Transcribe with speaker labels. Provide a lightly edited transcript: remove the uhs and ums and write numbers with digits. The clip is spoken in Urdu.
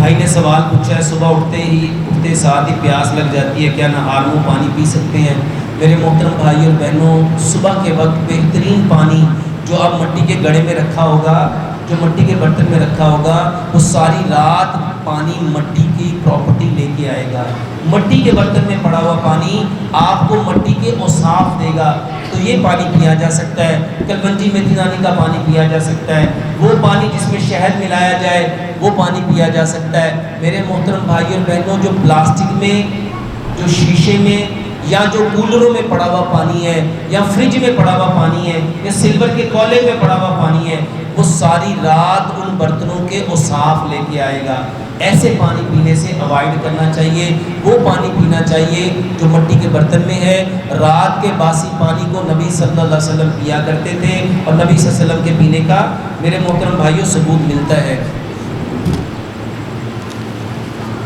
Speaker 1: بھائی نے سوال پوچھا ہے صبح اٹھتے ساتھ ہی پیاس لگ جاتی ہے، کیا نہار منہ پانی پی سکتے ہیں؟ میرے محترم بھائی اور بہنوں، صبح کے وقت بہترین پانی جو آپ مٹی کے گڑھے میں رکھا ہوگا، جو مٹی کے برتن میں رکھا ہوگا، وہ ساری رات پانی مٹی کی پراپرٹی لے کے آئے گا۔ مٹی کے برتن میں پڑا ہوا پانی آپ کو مٹی کے اوصاف دے گا، تو یہ پانی پیا جا سکتا ہے۔ کلونجی میتھی دانے کا پانی پیا جا سکتا ہے، وہ پانی جس میں شہد ملایا جائے وہ پانی پیا جا سکتا ہے۔ میرے محترم بھائی اور بہنوں، جو پلاسٹک میں، جو شیشے میں، یا جو کولروں میں پڑا ہوا پانی ہے، یا فریج میں پڑا ہوا پانی ہے، یا سلور کے کولے میں پڑا ہوا پانی ہے، وہ ساری رات ان برتنوں کے اوصاف لے کے آئے گا۔ ایسے پانی پینے سے اوائڈ کرنا چاہیے، وہ پانی پینا چاہیے جو مٹی کے برتن میں ہے۔ رات کے باسی پانی کو نبی صلی اللہ علیہ وسلم پیا کرتے تھے، اور نبی صلی اللہ علیہ وسلم کے پینے کا میرے محترم بھائیوں ثبوت ملتا ہے۔